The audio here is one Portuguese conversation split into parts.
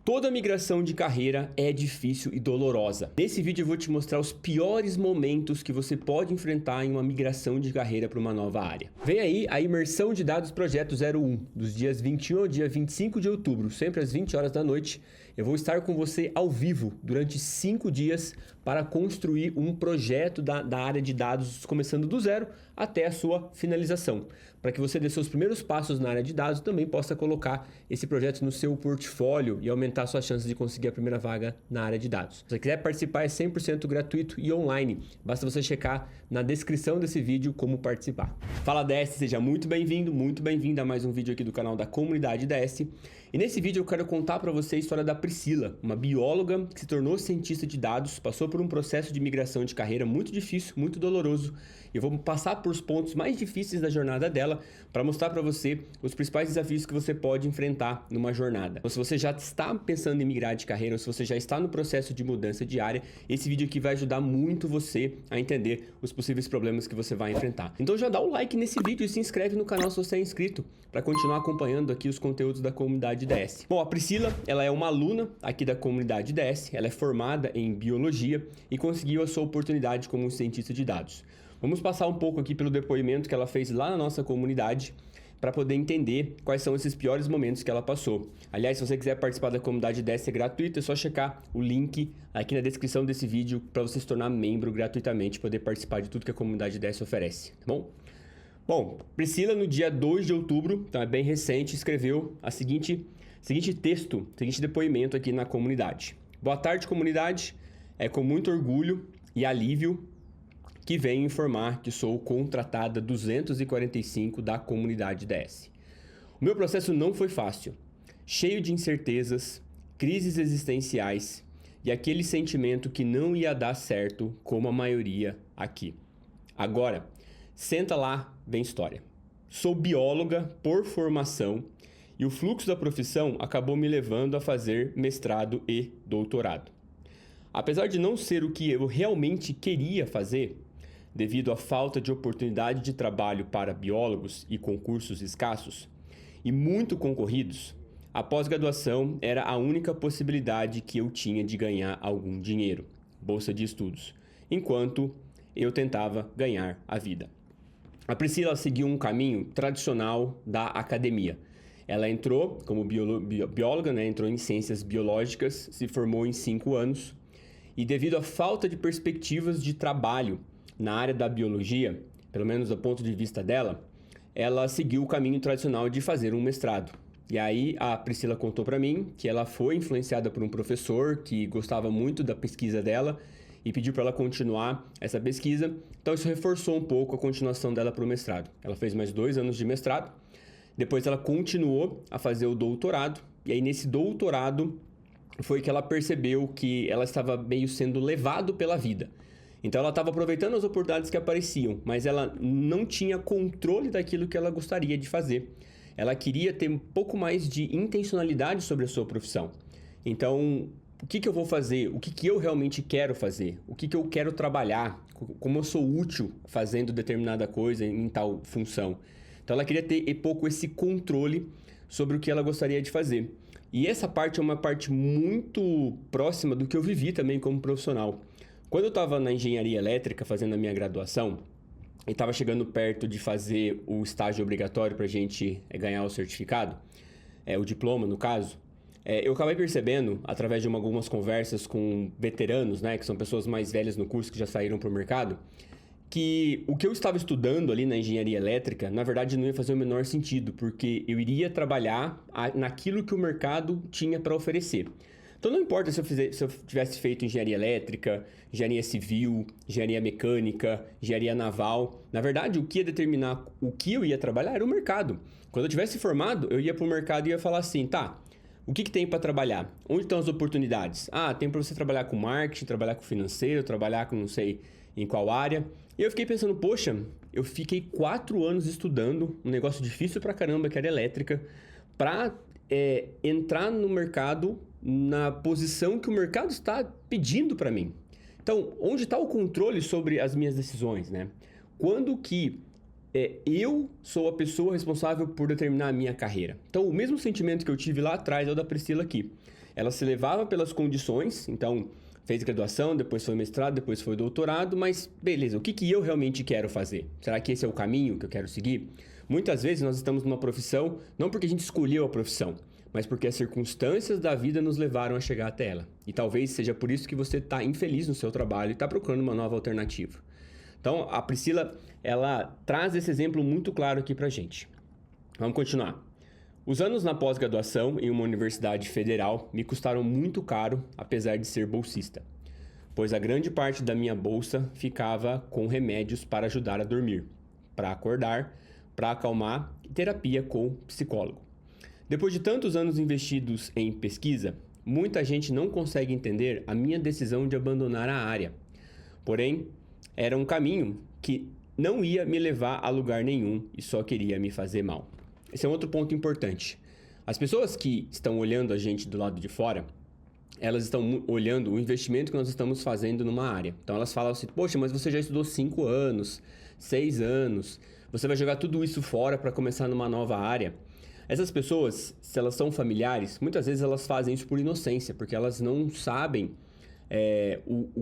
Toda migração de carreira é difícil e dolorosa. Nesse vídeo eu vou te mostrar os piores momentos que você pode enfrentar em uma migração de carreira para uma nova área. Vem aí a Imersão de Dados Projeto 01, dos dias 21 ao dia 25 de outubro, sempre às 20 horas da noite. Eu vou estar com você ao vivo durante 5 dias para construir um projeto da área de dados, começando do zero até a sua finalização. Para que você dê seus primeiros passos na área de dados, também possa colocar esse projeto no seu portfólio e aumentar suas chances de conseguir a primeira vaga na área de dados. Se você quiser participar, é 100% gratuito e online. Basta você checar na descrição desse vídeo como participar. Fala DS, seja muito bem-vindo, muito bem-vinda a mais um vídeo aqui do canal da Comunidade DS. E nesse vídeo eu quero contar para você a história da Priscila, uma bióloga que se tornou cientista de dados, passou por um processo de migração de carreira muito difícil, muito doloroso. E eu vou passar por os pontos mais difíceis da jornada dela para mostrar para você os principais desafios que você pode enfrentar numa jornada. Então, se você já está pensando em migrar de carreira ou se você já está no processo de mudança de área, esse vídeo aqui vai ajudar muito você a entender os possíveis problemas que você vai enfrentar. Então já dá um like nesse vídeo e se inscreve no canal se você é inscrito para continuar acompanhando aqui os conteúdos da Comunidade DS. Bom, a Priscila, ela é uma aluna aqui da Comunidade DS, ela é formada em biologia e conseguiu a sua oportunidade como cientista de dados. Vamos passar um pouco aqui pelo depoimento que ela fez lá na nossa comunidade para poder entender quais são esses piores momentos que ela passou. Aliás, se você quiser participar da Comunidade DS, é gratuito, é só checar o link aqui na descrição desse vídeo para você se tornar membro gratuitamente, poder participar de tudo que a Comunidade DS oferece, tá bom? Bom, Priscila, no dia 2 de outubro, então é bem recente, escreveu o seguinte depoimento aqui na comunidade. Boa tarde, comunidade. É com muito orgulho e alívio que venho informar que sou contratada 245 da Comunidade DS. O meu processo não foi fácil, cheio de incertezas, crises existenciais e aquele sentimento que não ia dar certo como a maioria aqui. Agora, senta lá, vem história. Sou bióloga por formação e o fluxo da profissão acabou me levando a fazer mestrado e doutorado. Apesar de não ser o que eu realmente queria fazer, devido à falta de oportunidade de trabalho para biólogos e concursos escassos e muito concorridos, a pós-graduação era a única possibilidade que eu tinha de ganhar algum dinheiro, bolsa de estudos, enquanto eu tentava ganhar a vida. A Priscila seguiu um caminho tradicional da academia. Ela entrou como bióloga, entrou em ciências biológicas, se formou em 5 anos e devido à falta de perspectivas de trabalho na área da biologia, pelo menos do ponto de vista dela, ela seguiu o caminho tradicional de fazer um mestrado. E aí a Priscila contou para mim que ela foi influenciada por um professor que gostava muito da pesquisa dela e pediu para ela continuar essa pesquisa. Então isso reforçou um pouco a continuação dela para o mestrado. Ela fez mais 2 anos de mestrado, depois ela continuou a fazer o doutorado, e aí nesse doutorado foi que ela percebeu que ela estava meio sendo levado pela vida. Então ela estava aproveitando as oportunidades que apareciam, mas ela não tinha controle daquilo que ela gostaria de fazer. Ela queria ter um pouco mais de intencionalidade sobre a sua profissão. Então, o que eu vou fazer? O que eu realmente quero fazer? O que eu quero trabalhar? Como eu sou útil fazendo determinada coisa em tal função? Então ela queria ter pouco esse controle sobre o que ela gostaria de fazer. E essa parte é uma parte muito próxima do que eu vivi também como profissional. Quando eu estava na engenharia elétrica fazendo a minha graduação, e estava chegando perto de fazer o estágio obrigatório para a gente ganhar o certificado, o diploma no caso, eu acabei percebendo, através de algumas conversas com veteranos, que são pessoas mais velhas no curso que já saíram para o mercado, que o que eu estava estudando ali na engenharia elétrica, na verdade não ia fazer o menor sentido, porque eu iria trabalhar naquilo que o mercado tinha para oferecer. Então não importa se eu tivesse feito engenharia elétrica, engenharia civil, engenharia mecânica, engenharia naval. Na verdade, o que ia determinar o que eu ia trabalhar era o mercado. Quando eu tivesse formado, eu ia para o mercado e ia falar assim, tá, o que tem para trabalhar? Onde estão as oportunidades? Tem para você trabalhar com marketing, trabalhar com financeiro, trabalhar com não sei em qual área. E eu fiquei pensando, poxa, eu fiquei 4 anos estudando um negócio difícil pra caramba, que era elétrica, para entrar no mercado na posição que o mercado está pedindo para mim. Então, onde está o controle sobre as minhas decisões, Quando que eu sou a pessoa responsável por determinar a minha carreira? Então, o mesmo sentimento que eu tive lá atrás é o da Priscila aqui. Ela se levava pelas condições, então fez graduação, depois foi mestrado, depois foi doutorado, mas beleza, o que eu realmente quero fazer? Será que esse é o caminho que eu quero seguir? Muitas vezes nós estamos numa profissão, não porque a gente escolheu a profissão, mas porque as circunstâncias da vida nos levaram a chegar até ela. E talvez seja por isso que você está infeliz no seu trabalho e está procurando uma nova alternativa. Então, a Priscila, ela traz esse exemplo muito claro aqui pra gente. Vamos continuar. Os anos na pós-graduação em uma universidade federal me custaram muito caro, apesar de ser bolsista, pois a grande parte da minha bolsa ficava com remédios para ajudar a dormir, para acordar, para acalmar e terapia com psicólogo. Depois de tantos anos investidos em pesquisa, muita gente não consegue entender a minha decisão de abandonar a área. Porém, era um caminho que não ia me levar a lugar nenhum e só queria me fazer mal. Esse é um outro ponto importante. As pessoas que estão olhando a gente do lado de fora, elas estão olhando o investimento que nós estamos fazendo numa área. Então elas falam assim, poxa, mas você já estudou 5 anos, 6 anos, você vai jogar tudo isso fora para começar numa nova área. Essas pessoas, se elas são familiares, muitas vezes elas fazem isso por inocência, porque elas não sabem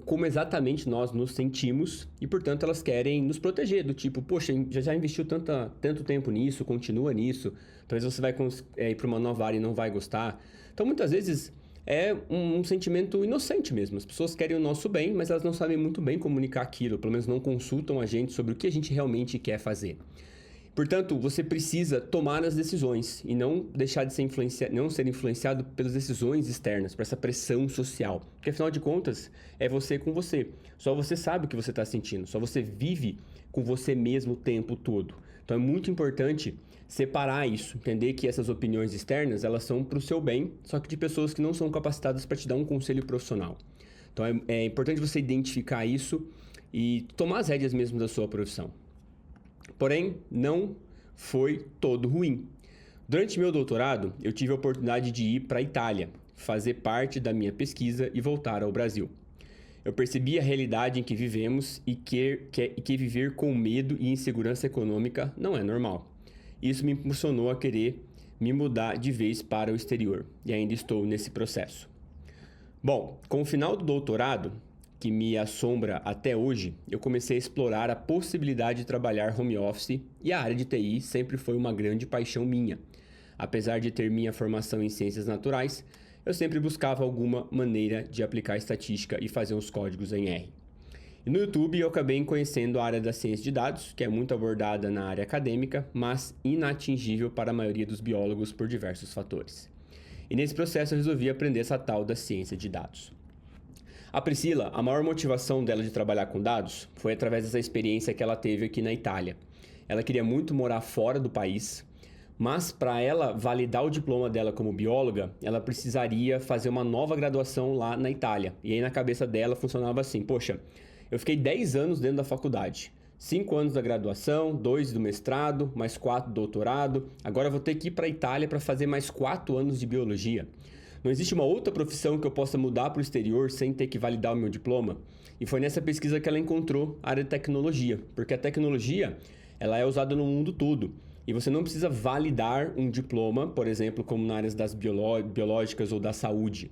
como exatamente nós nos sentimos e, portanto, elas querem nos proteger, do tipo, poxa, já investiu tanto tempo nisso, continua nisso, talvez você vai ir para uma nova área e não vai gostar. Então, muitas vezes, é um sentimento inocente mesmo. As pessoas querem o nosso bem, mas elas não sabem muito bem comunicar aquilo, pelo menos não consultam a gente sobre o que a gente realmente quer fazer. Portanto, você precisa tomar as decisões e não deixar de ser não ser influenciado pelas decisões externas, por essa pressão social. Porque, afinal de contas, é você com você. Só você sabe o que você está sentindo. Só você vive com você mesmo o tempo todo. Então, é muito importante separar isso. Entender que essas opiniões externas, elas são para o seu bem, só que de pessoas que não são capacitadas para te dar um conselho profissional. Então, é importante você identificar isso e tomar as rédeas mesmo da sua profissão. Porém, não foi todo ruim. Durante meu doutorado, eu tive a oportunidade de ir para a Itália, fazer parte da minha pesquisa e voltar ao Brasil. Eu percebi a realidade em que vivemos e que viver com medo e insegurança econômica não é normal. Isso me impulsionou a querer me mudar de vez para o exterior e ainda estou nesse processo. Bom, com o final do doutorado, que me assombra até hoje, eu comecei a explorar a possibilidade de trabalhar home office e a área de TI sempre foi uma grande paixão minha. Apesar de ter minha formação em ciências naturais, eu sempre buscava alguma maneira de aplicar estatística e fazer uns códigos em R. E no YouTube eu acabei conhecendo a área da ciência de dados, que é muito abordada na área acadêmica, mas inatingível para a maioria dos biólogos por diversos fatores. E nesse processo eu resolvi aprender essa tal da ciência de dados. A Priscila, a maior motivação dela de trabalhar com dados foi através dessa experiência que ela teve aqui na Itália. Ela queria muito morar fora do país, mas para ela validar o diploma dela como bióloga, ela precisaria fazer uma nova graduação lá na Itália. E aí na cabeça dela funcionava assim, poxa, eu fiquei 10 anos dentro da faculdade, 5 anos da graduação, 2 do mestrado, mais 4 do doutorado, agora eu vou ter que ir para a Itália para fazer mais 4 anos de biologia. Não existe uma outra profissão que eu possa mudar para o exterior sem ter que validar o meu diploma? E foi nessa pesquisa que ela encontrou a área de tecnologia, porque a tecnologia ela é usada no mundo todo. E você não precisa validar um diploma, por exemplo, como na área das biológicas ou da saúde.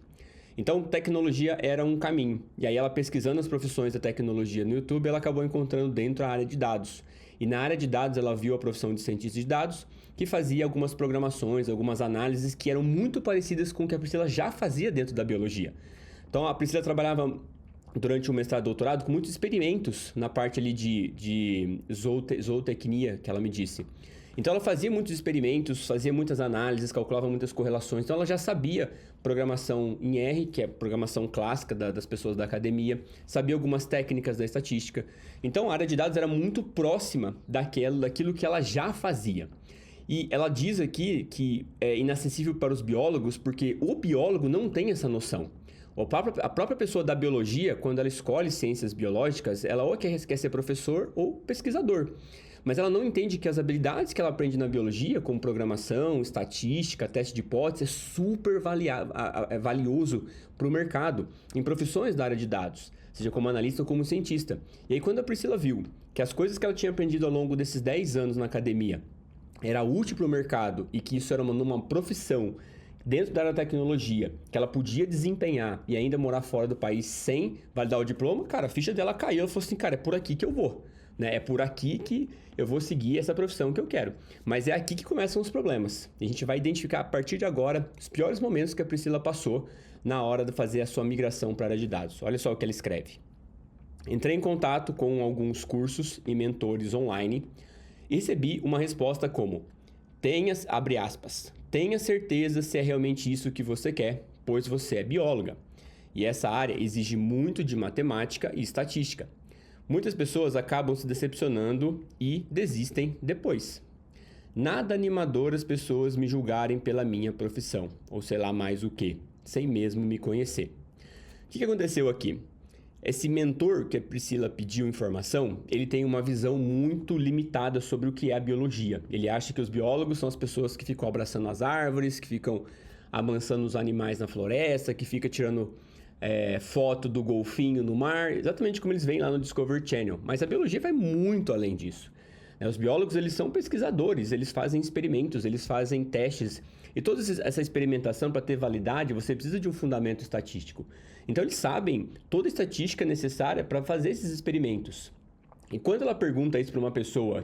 Então, tecnologia era um caminho. E aí ela pesquisando as profissões da tecnologia no YouTube, ela acabou encontrando dentro a área de dados. E na área de dados, ela viu a profissão de cientista de dados, que fazia algumas programações, algumas análises que eram muito parecidas com o que a Priscila já fazia dentro da biologia. Então, a Priscila trabalhava durante o mestrado e doutorado com muitos experimentos na parte ali de zootecnia, que ela me disse. Então, ela fazia muitos experimentos, fazia muitas análises, calculava muitas correlações. Então, ela já sabia programação em R, que é programação clássica das pessoas da academia, sabia algumas técnicas da estatística. Então, a área de dados era muito próxima daquilo que ela já fazia. E ela diz aqui que é inacessível para os biólogos porque o biólogo não tem essa noção. A própria pessoa da biologia, quando ela escolhe ciências biológicas, ela ou quer ser professor ou pesquisador. Mas ela não entende que as habilidades que ela aprende na biologia, como programação, estatística, teste de hipótese, é super valioso para o mercado, em profissões da área de dados, seja como analista ou como cientista. E aí quando a Priscila viu que as coisas que ela tinha aprendido ao longo desses 10 anos na academia era útil para o mercado e que isso era uma profissão dentro da área da tecnologia, que ela podia desempenhar e ainda morar fora do país sem validar o diploma, cara, a ficha dela caiu. Ela falou assim, cara, é por aqui que eu vou, né? É por aqui que eu vou seguir essa profissão que eu quero. Mas é aqui que começam os problemas. E a gente vai identificar a partir de agora os piores momentos que a Priscila passou na hora de fazer a sua migração para a área de dados. Olha só o que ela escreve. Entrei em contato com alguns cursos e mentores online e recebi uma resposta como: abre aspas, tenha certeza se é realmente isso que você quer, pois você é bióloga. E essa área exige muito de matemática e estatística. Muitas pessoas acabam se decepcionando e desistem depois. Nada animador as pessoas me julgarem pela minha profissão, ou sei lá mais o que, sem mesmo me conhecer. O que aconteceu aqui? Esse mentor que a Priscila pediu informação, ele tem uma visão muito limitada sobre o que é a biologia. Ele acha que os biólogos são as pessoas que ficam abraçando as árvores, que ficam amansando os animais na floresta, que ficam tirando foto do golfinho no mar, exatamente como eles veem lá no Discovery Channel. Mas a biologia vai muito além disso. Os biólogos, eles são pesquisadores, eles fazem experimentos, eles fazem testes. E toda essa experimentação, para ter validade, você precisa de um fundamento estatístico. Então, eles sabem toda a estatística necessária para fazer esses experimentos. E quando ela pergunta isso para uma pessoa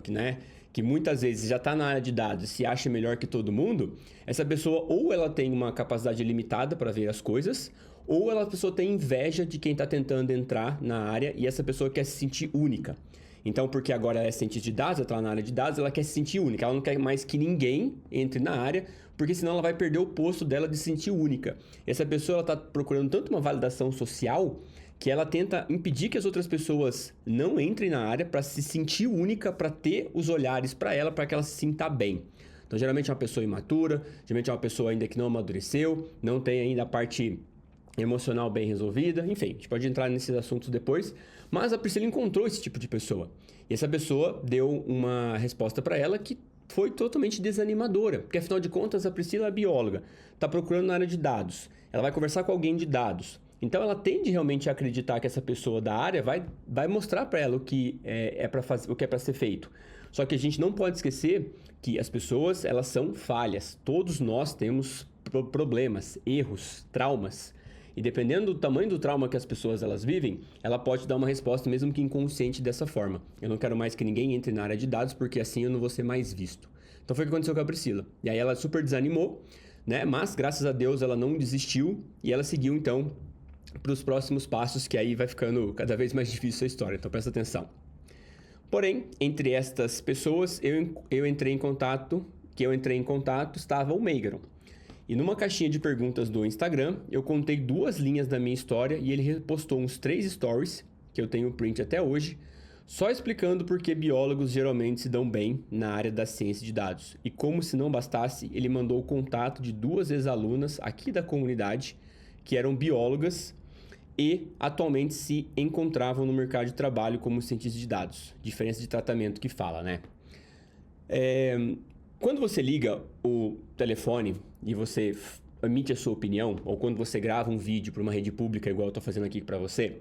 que muitas vezes já está na área de dados e se acha melhor que todo mundo, essa pessoa ou ela tem uma capacidade limitada para ver as coisas, ou a pessoa tem inveja de quem está tentando entrar na área e essa pessoa quer se sentir única. Então, porque agora ela é cientista de dados, ela está na área de dados, ela quer se sentir única. Ela não quer mais que ninguém entre na área, porque senão ela vai perder o posto dela de se sentir única. Essa pessoa está procurando tanto uma validação social que ela tenta impedir que as outras pessoas não entrem na área para se sentir única, para ter os olhares para ela, para que ela se sinta bem. Então, geralmente é uma pessoa imatura, geralmente é uma pessoa ainda que não amadureceu, não tem ainda a parte emocional bem resolvida, enfim, a gente pode entrar nesses assuntos depois, mas a Priscila encontrou esse tipo de pessoa. E essa pessoa deu uma resposta para ela que foi totalmente desanimadora, porque afinal de contas a Priscila é bióloga, está procurando na área de dados, ela vai conversar com alguém de dados, então ela tende realmente a acreditar que essa pessoa da área vai mostrar para ela o que é para fazer, o que é para ser feito. Só que a gente não pode esquecer que as pessoas, elas são falhas, todos nós temos problemas, erros, traumas. E dependendo do tamanho do trauma que as pessoas elas vivem, ela pode dar uma resposta mesmo que inconsciente dessa forma. Eu não quero mais que ninguém entre na área de dados porque assim eu não vou ser mais visto. Então foi o que aconteceu com a Priscila. E aí ela super desanimou, né? Mas graças a Deus ela não desistiu e ela seguiu então para os próximos passos, que aí vai ficando cada vez mais difícil a história. Então presta atenção. Porém, entre estas pessoas, eu entrei em contato estava o Megaron. E numa caixinha de perguntas do Instagram, eu contei 2 linhas da minha história e ele repostou uns 3 stories, que eu tenho print até hoje, só explicando por que biólogos geralmente se dão bem na área da ciência de dados. E como se não bastasse, ele mandou o contato de 2 ex-alunas aqui da comunidade, que eram biólogas e atualmente se encontravam no mercado de trabalho como cientistas de dados. Diferença de tratamento que fala, né? Quando você liga o telefone e você emite a sua opinião, ou quando você grava um vídeo para uma rede pública, igual eu estou fazendo aqui para você,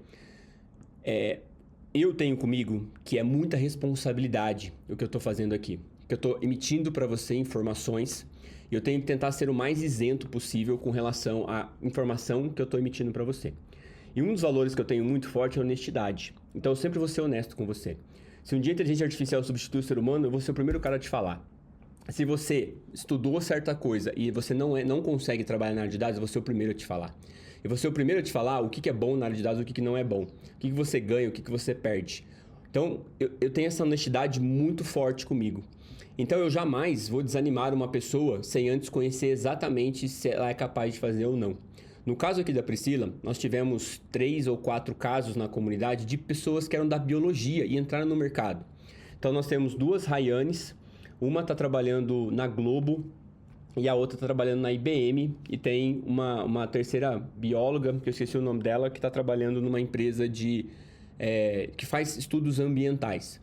eu tenho comigo que é muita responsabilidade o que eu estou fazendo aqui. Que eu estou emitindo para você informações e eu tenho que tentar ser o mais isento possível com relação à informação que eu estou emitindo para você. E um dos valores que eu tenho muito forte é a honestidade. Então eu sempre vou ser honesto com você. Se um dia a inteligência artificial substitui o ser humano, eu vou ser o primeiro cara a te falar. Se você estudou certa coisa e você não consegue trabalhar na área de dados, eu vou ser o primeiro a te falar. Eu vou ser o primeiro a te falar o que é bom na área de dados e o que não é bom. O que você ganha, o que você perde. Então, eu tenho essa honestidade muito forte comigo. Então, eu jamais vou desanimar uma pessoa sem antes conhecer exatamente se ela é capaz de fazer ou não. No caso aqui da Priscila, nós tivemos 3 ou 4 casos na comunidade de pessoas que eram da biologia e entraram no mercado. Então, nós temos 2 Raianes. Uma está trabalhando na Globo e a outra está trabalhando na IBM. E tem uma terceira bióloga, que eu esqueci o nome dela, que está trabalhando numa empresa que faz estudos ambientais.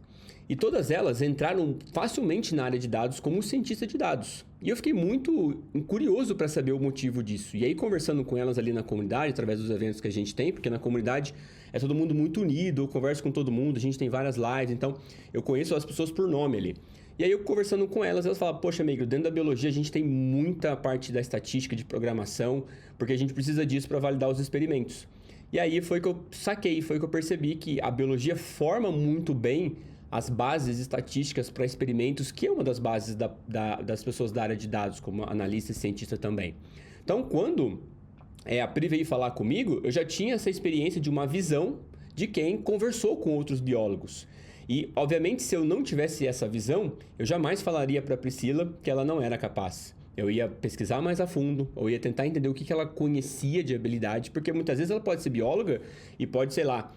E todas elas entraram facilmente na área de dados como cientista de dados. E eu fiquei muito curioso para saber o motivo disso. E aí, conversando com elas ali na comunidade, através dos eventos que a gente tem, porque na comunidade é todo mundo muito unido, eu converso com todo mundo, a gente tem várias lives, então eu conheço as pessoas por nome ali. E aí eu conversando com elas falavam, poxa, amigo, dentro da biologia a gente tem muita parte da estatística de programação, porque a gente precisa disso para validar os experimentos. E aí foi que eu saquei, foi que eu percebi que a biologia forma muito bem as bases estatísticas para experimentos, que é uma das bases das pessoas da área de dados, como analista e cientista também. Então, quando a Pri veio falar comigo, eu já tinha essa experiência de uma visão de quem conversou com outros biólogos. E, obviamente, se eu não tivesse essa visão, eu jamais falaria para a Priscila que ela não era capaz. Eu ia pesquisar mais a fundo, ou ia tentar entender o que ela conhecia de habilidade, porque muitas vezes ela pode ser bióloga e pode, sei lá,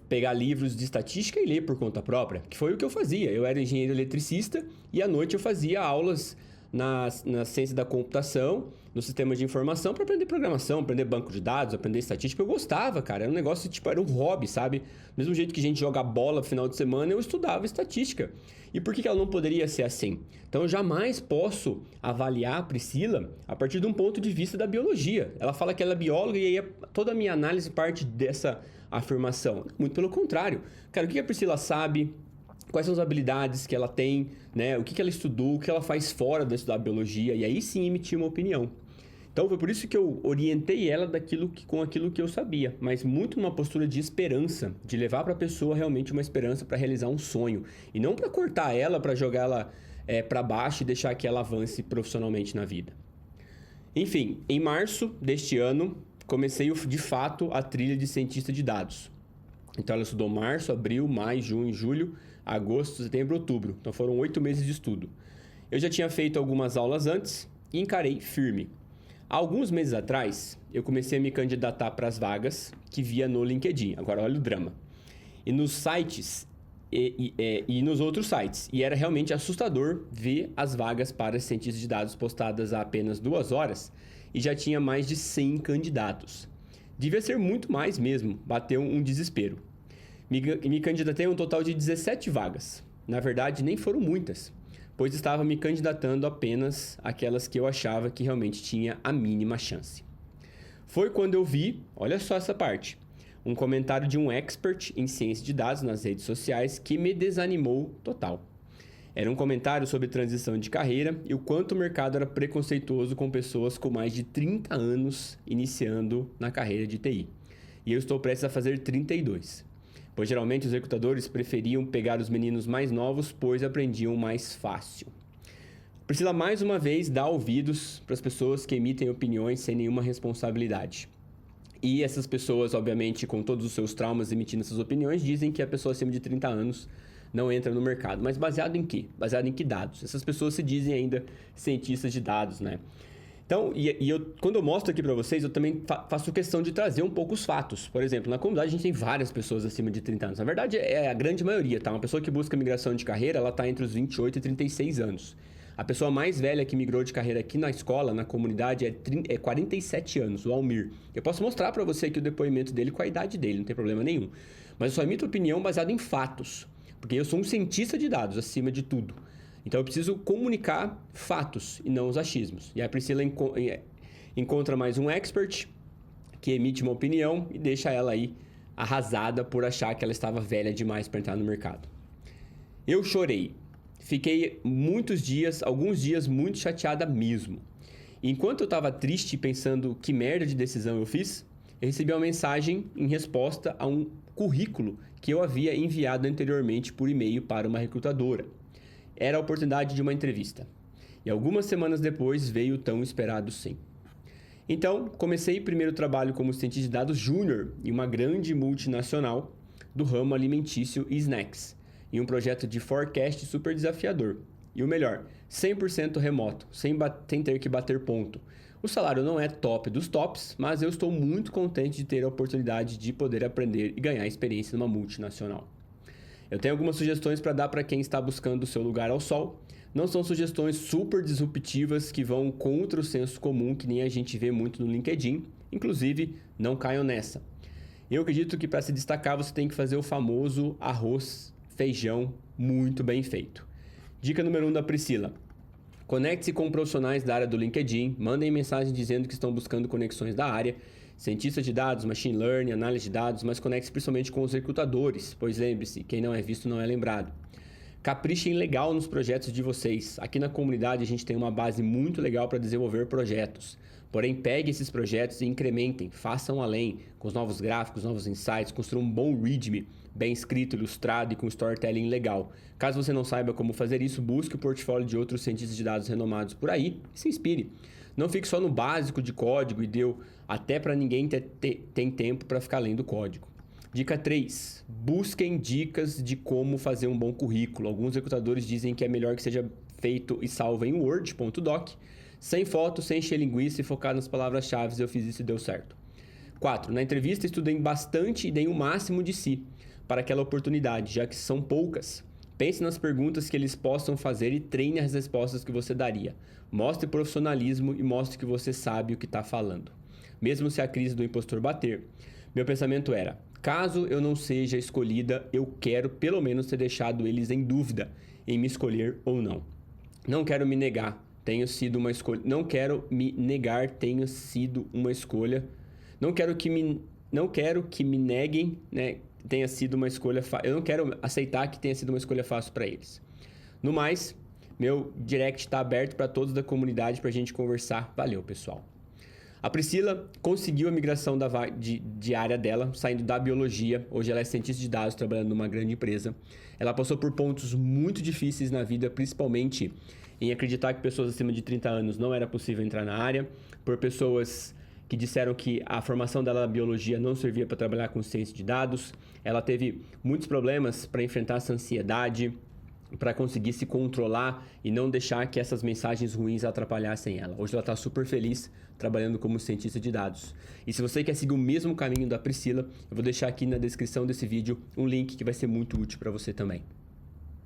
pegar livros de estatística e ler por conta própria, que foi o que eu fazia. Eu era engenheiro eletricista e à noite eu fazia aulas na ciência da computação, no sistema de informação, para aprender programação, aprender banco de dados, aprender estatística. Eu gostava, cara. Era um negócio, tipo, era um hobby, sabe? Do mesmo jeito que a gente joga bola no final de semana, eu estudava estatística. E por que ela não poderia ser assim? Então, eu jamais posso avaliar a Priscila a partir de um ponto de vista da biologia. Ela fala que ela é bióloga e aí toda a minha análise parte dessa afirmação. Muito pelo contrário. Cara, o que a Priscila sabe? Quais são as habilidades que ela tem, né? O que ela estudou, o que ela faz fora de estudar biologia, e aí sim emitir uma opinião. Então foi por isso que eu orientei ela com aquilo que eu sabia, mas muito numa postura de esperança, de levar para a pessoa realmente uma esperança para realizar um sonho, e não para cortar ela, para jogar ela para baixo e deixar que ela avance profissionalmente na vida. Enfim, em março deste ano, comecei de fato a trilha de cientista de dados. Então ela estudou março, abril, maio, junho, julho, agosto, setembro, outubro. Então foram 8 meses de estudo. Eu já tinha feito algumas aulas antes e encarei firme. Há alguns meses atrás, eu comecei a me candidatar para as vagas que via no LinkedIn. Agora olha o drama. E nos sites e nos outros sites. E era realmente assustador ver as vagas para cientistas de dados postadas há apenas 2 horas e já tinha mais de 100 candidatos. Devia ser muito mais mesmo, bateu um desespero. Me candidatei a um total de 17 vagas. Na verdade, nem foram muitas, pois estava me candidatando apenas aquelas que eu achava que realmente tinha a mínima chance. Foi quando eu vi, olha só essa parte, um comentário de um expert em ciência de dados nas redes sociais que me desanimou total. Era um comentário sobre transição de carreira e o quanto o mercado era preconceituoso com pessoas com mais de 30 anos iniciando na carreira de TI. E eu estou prestes a fazer 32. Pois geralmente os recrutadores preferiam pegar os meninos mais novos, pois aprendiam mais fácil. Priscila mais uma vez dá ouvidos para as pessoas que emitem opiniões sem nenhuma responsabilidade. E essas pessoas, obviamente, com todos os seus traumas emitindo essas opiniões, dizem que a pessoa acima de 30 anos não entra no mercado. Mas baseado em quê? Baseado em que dados? Essas pessoas se dizem ainda cientistas de dados, né? Então, quando eu mostro aqui para vocês, eu também faço questão de trazer um pouco os fatos. Por exemplo, na comunidade a gente tem várias pessoas acima de 30 anos. Na verdade, é a grande maioria, tá? Uma pessoa que busca migração de carreira, ela está entre os 28 e 36 anos. A pessoa mais velha que migrou de carreira aqui na escola, na comunidade, é 47 anos, o Almir. Eu posso mostrar para você aqui o depoimento dele com a idade dele, não tem problema nenhum. Mas eu só emito opinião baseada em fatos, porque eu sou um cientista de dados, acima de tudo. Então eu preciso comunicar fatos e não os achismos. E a Priscila encontra mais um expert que emite uma opinião e deixa ela aí arrasada por achar que ela estava velha demais para entrar no mercado. Eu chorei. Fiquei alguns dias muito chateada mesmo. E enquanto eu estava triste pensando que merda de decisão eu fiz, eu recebi uma mensagem em resposta a um currículo que eu havia enviado anteriormente por e-mail para uma recrutadora. Era a oportunidade de uma entrevista. E algumas semanas depois veio o tão esperado sim. Então, comecei primeiro trabalho como cientista de dados júnior em uma grande multinacional do ramo alimentício e snacks, em um projeto de forecast super desafiador. E o melhor, 100% remoto, sem ter que bater ponto. O salário não é top dos tops, mas eu estou muito contente de ter a oportunidade de poder aprender e ganhar experiência numa multinacional. Eu tenho algumas sugestões para dar para quem está buscando o seu lugar ao sol. Não são sugestões super disruptivas que vão contra o senso comum que nem a gente vê muito no LinkedIn. Inclusive, não caiam nessa. Eu acredito que para se destacar você tem que fazer o famoso arroz, feijão muito bem feito. Dica número 1 da Priscila. Conecte-se com profissionais da área do LinkedIn, mandem mensagem dizendo que estão buscando conexões da área, cientistas de dados, machine learning, análise de dados, mas conecte-se principalmente com os recrutadores, pois lembre-se, quem não é visto não é lembrado. Caprichem legal nos projetos de vocês. Aqui na comunidade a gente tem uma base muito legal para desenvolver projetos. Porém, pegue esses projetos e incrementem, façam além, com os novos gráficos, novos insights, construam um bom README, bem escrito, ilustrado e com storytelling legal. Caso você não saiba como fazer isso, busque o portfólio de outros cientistas de dados renomados por aí e se inspire. Não fique só no básico de código e deu até para ninguém tem tempo para ficar lendo código. Dica 3. Busquem dicas de como fazer um bom currículo. Alguns recrutadores dizem que é melhor que seja feito e salvo em Word.doc, sem foto, sem encher linguiça e focar nas palavras-chave. Eu fiz isso e deu certo. 4. Na entrevista, estudem bastante e deem o máximo de si para aquela oportunidade, já que são poucas. Pense nas perguntas que eles possam fazer e treine as respostas que você daria. Mostre profissionalismo e mostre que você sabe o que está falando. Mesmo se a crise do impostor bater, meu pensamento era: caso eu não seja escolhida, eu quero pelo menos ter deixado eles em dúvida em me escolher ou não. Não quero me negar, tenho sido uma escolha. Não quero me negar, tenho sido uma escolha. Não quero que me neguem, né? Tenha sido uma escolha eu não quero aceitar que tenha sido uma escolha fácil para eles. No mais, meu direct está aberto para todos da comunidade para a gente conversar. Valeu, pessoal. A Priscila conseguiu a migração de área dela, saindo da biologia. Hoje ela é cientista de dados, trabalhando numa grande empresa. Ela passou por pontos muito difíceis na vida, principalmente em acreditar que pessoas acima de 30 anos não era possível entrar na área, por pessoas que disseram que a formação dela na biologia não servia para trabalhar com ciência de dados. Ela teve muitos problemas para enfrentar essa ansiedade, para conseguir se controlar e não deixar que essas mensagens ruins atrapalhassem ela. Hoje ela está super feliz trabalhando como cientista de dados. E se você quer seguir o mesmo caminho da Priscila, eu vou deixar aqui na descrição desse vídeo um link que vai ser muito útil para você também.